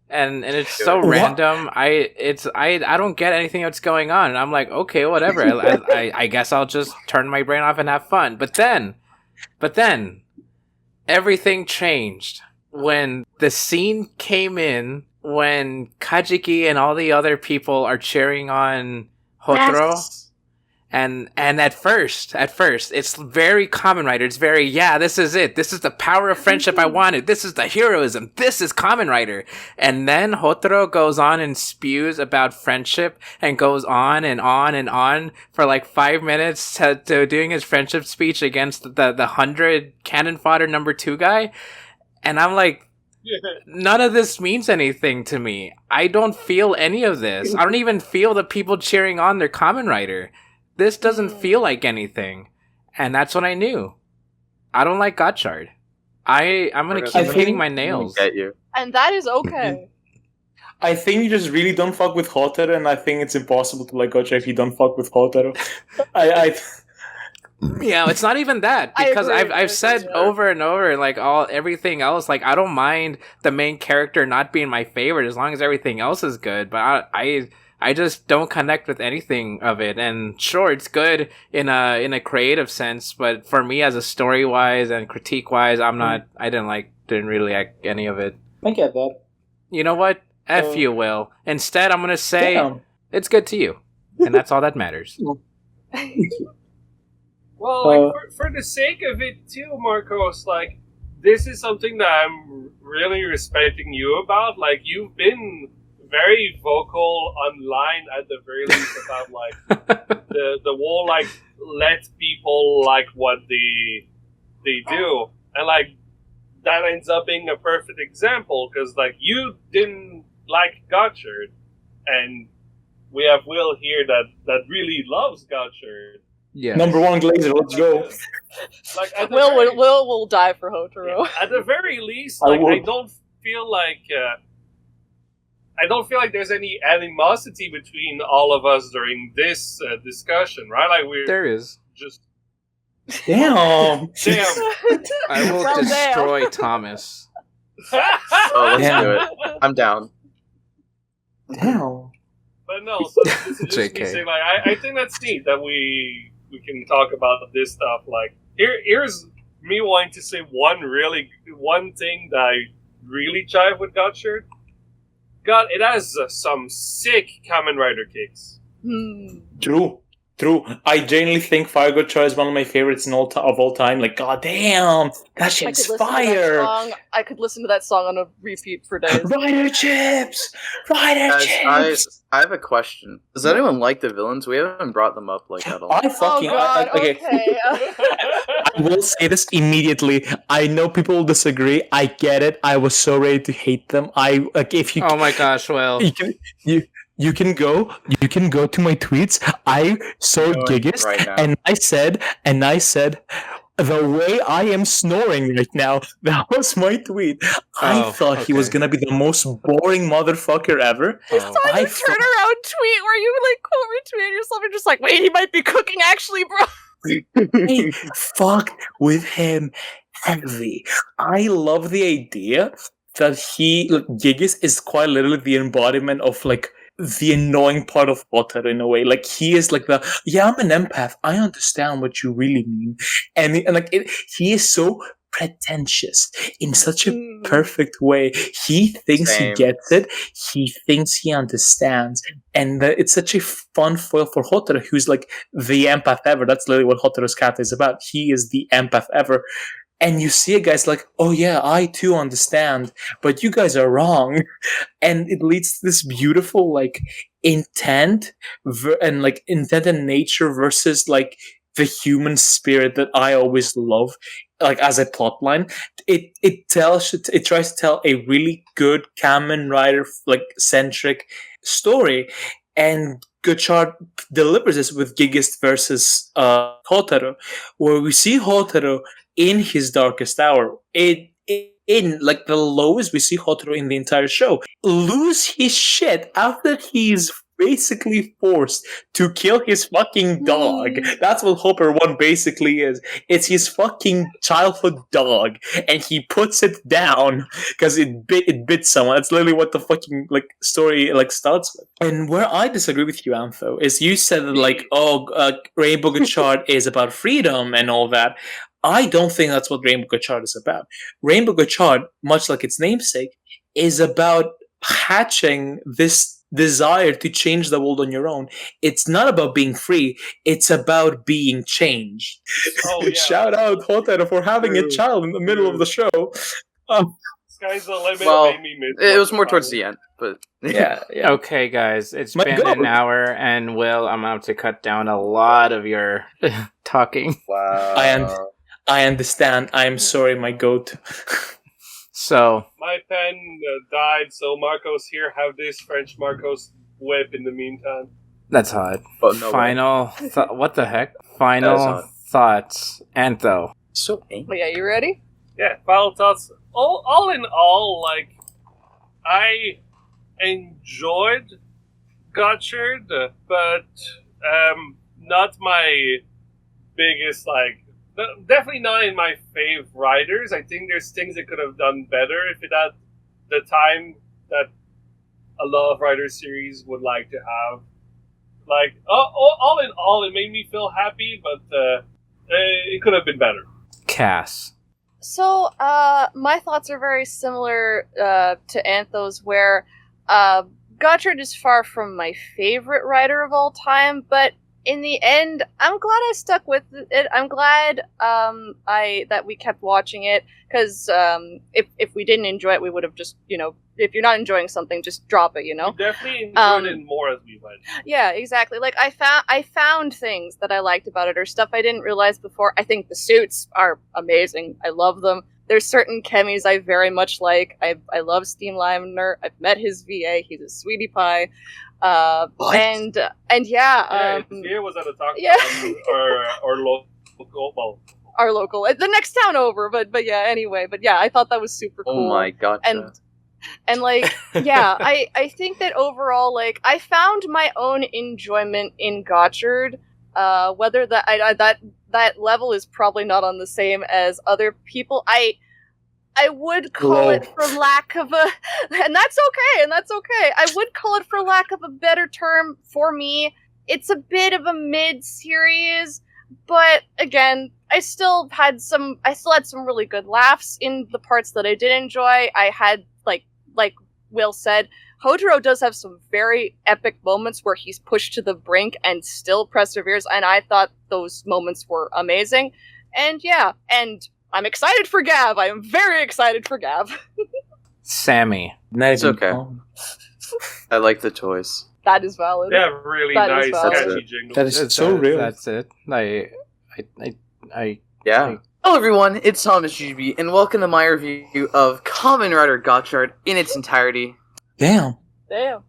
And it's so What? random. I don't get anything that's going on, and I'm like, okay, whatever. I guess I'll just turn my brain off and have fun. But then, everything changed. when the scene came in when Kajiki and all the other people are cheering on Hotaro. Yes. And at first, it's very Kamen Rider. It's very, yeah, this is it. This is the power of friendship I wanted. This is the heroism. This is Kamen Rider. And then Hotaro goes on and spews about friendship and goes on and on and on for like 5 minutes to doing his friendship speech against the 100 cannon fodder number 2 guy. And I'm like, none of this means anything to me. I don't feel any of this. I don't even feel the people cheering on their Kamen Rider. This doesn't feel like anything. And that's what I knew. I don't like Gotchard. I'm going to keep hitting my nails. Get you. And that is okay. I think you just really don't fuck with Hotaro, and I think it's impossible to like Gotchard if you don't fuck with Hotaro. Yeah, it's not even that, because I've said over and over, like everything else, like I don't mind the main character not being my favorite as long as everything else is good, but I just don't connect with anything of it. And sure, it's good in a creative sense, but for me as a story wise and critique wise, I didn't really like any of it. I get that. You know what? F you, Will. Instead, I'm gonna say it's good to you, and that's all that matters. Well, like, for the sake of it too, Marcos, like, this is something that I'm really respecting you about. Like, you've been very vocal online at the very least about, like, the whole, like, let people like what they do. And, like, that ends up being a perfect example, because, like, you didn't like Gotchard, and we have Will here that really loves Gotchard. Yeah. Number 1 Glazer, let's go. Like, Will will die for Hotaro. At the very least, like, I don't feel like there's any animosity between all of us during this discussion, right? Like, there is just Damn. I will destroy Thomas. Oh, let's do it. I'm down. Damn. But no, so this is just JK. me saying, like, I think that's neat that we can talk about this stuff. Like, here's me wanting to say one thing that I really jive with Gotchard. God, it has some sick Kamen Rider kicks. True. I genuinely think Fire Gotchard is one of my favorites of all time. Like, god damn, that shit's fire. I could listen to that song on a repeat for days. Rider chips! Guys, I have a question. Does anyone like the villains? We haven't brought them up like at all. I fucking okay. I will say this immediately. I know people will disagree. I get it. I was so ready to hate them. If you. Oh my gosh, Will. You can go to my tweets. I saw Gigas right now. and I said, the way I am snoring right now, that was my tweet. I thought he was gonna be the most boring motherfucker ever. You saw your turnaround tweet where you like quote retweeted yourself and just like, wait, he might be cooking actually, bro. I fucked with him heavy. I love the idea that Gigas is quite literally the embodiment of like the annoying part of Hotaro in a way. Like, he is like I'm an empath. I understand what you really mean. And he is so pretentious in such a perfect way. He thinks he gets it. He thinks he understands. And it's such a fun foil for Hotaro, who's like the empath ever. That's literally what Hotaro's kata is about. He is the empath ever. And you see a guy's like, oh yeah, I too understand, but you guys are wrong. And it leads to this beautiful, like, intent and nature versus, like, the human spirit that I always love, like, as a plot line. It tries to tell a really good Kamen Rider, like, centric story. And Gotchard delivers this with Gigas versus Hotaro, where we see Hotaro in his darkest hour, in like the lowest we see Hotaro in the entire show, lose his shit after he's basically forced to kill his fucking dog. That's what Hopper 1 basically is. It's his fucking childhood dog, and he puts it down because it bit someone. That's literally what the fucking story starts with. And where I disagree with you, Antho, is you said that Rainbow Gotchard is about freedom and all that. I don't think that's what Rainbow Gotchard is about. Rainbow Gotchard, much like its namesake, is about hatching this desire to change the world on your own. It's not about being free, it's about being changed. Oh, yeah. Shout out Hotel for having a child in the middle of the show. Sky's the limit. Well, made me miss it was more towards the end, but yeah. Okay, guys, it's been an hour, and Will, I'm about to cut down a lot of your talking. Wow. I understand. I'm sorry, my goat. So my pen died, so Marcos here, have this French Marcos whip in the meantime. that's hot. But no Final what the heck? Final thoughts, Antho. So angry. But yeah, you ready? Yeah, final thoughts. All in all, I enjoyed Gotchard, but not my biggest definitely not in my fave writers. I think there's things it could have done better if it had the time that a lot of writer series would like to have. All in all, it made me feel happy, but it could have been better. Cass. So, my thoughts are very similar to Antho's, where Gotchard is far from my favorite writer of all time, but in the end, I'm glad I stuck with it. I'm glad that we kept watching it, because if we didn't enjoy it, we would have just, if you're not enjoying something, just drop it, We definitely enjoyed it more as we went. Yeah, exactly. I found things that I liked about it, or stuff I didn't realize before. I think the suits are amazing. I love them. There's certain chemies I very much like. I love Steam Limner. I've met his VA. He's a sweetie pie. And yeah, VA was at a talk or local. Our local, the next town over. But yeah, anyway. But yeah, I thought that was super cool. Oh my god. And yeah, I think that overall, I found my own enjoyment in Gotchard. Whether that level is probably not on the same as other people. I would call it, for lack of a, and that's okay. I would call it, for lack of a better term, for me, it's a bit of a mid-series, but again, I still had some really good laughs in the parts that I did enjoy. I had, like Will said, Hotaro does have some very epic moments where he's pushed to the brink and still perseveres, and I thought those moments were amazing. And yeah, and I'm excited for Gav. I am very excited for Gav. Sammy. It's okay. I like the toys. That is valid. They have really nice catchy jingles. That is so real. That's it. Yeah. Hello everyone, it's Thomasjujube, and welcome to my review of Kamen Rider Gotchard in its entirety. Damn. Damn.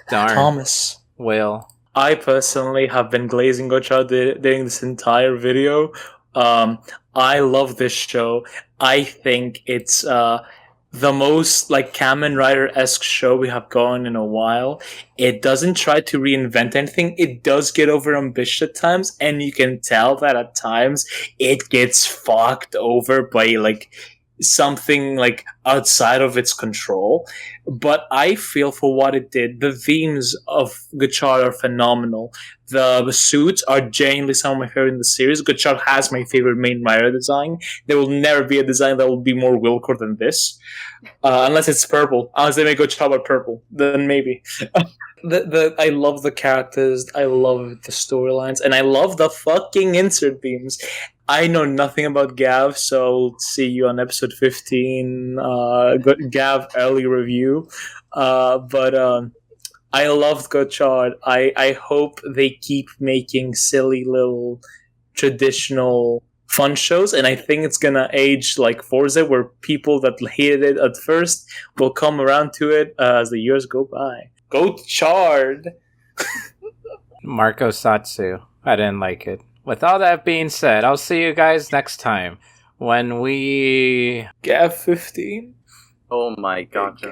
Darn. Thomas. Will. I personally have been glazing Gotchard during this entire video. I love this show. I think it's the most Kamen Rider-esque show we have gone in a while. It doesn't try to reinvent anything. It does get over ambitious at times, and you can tell that at times it gets fucked over by something outside of its control. But I feel for what it did, the themes of Gotchard are phenomenal. The suits are genuinely some of my favorite in the series. Gotchard has my favorite main rider design. There will never be a design that will be more Wilcore than this. Unless it's purple. Unless they make Gotchard purple. Then maybe. I love the characters. I love the storylines. And I love the fucking insert themes. I know nothing about Gav, so I'll see you on episode 15, Gav early review. But I loved Gotchard. I hope they keep making silly little traditional fun shows, and I think it's gonna age like Forza, where people that hated it at first will come around to it as the years go by. Gotchard! Marcosatsu. I didn't like it. With all that being said, I'll see you guys next time when we... Gav 15? Oh my god.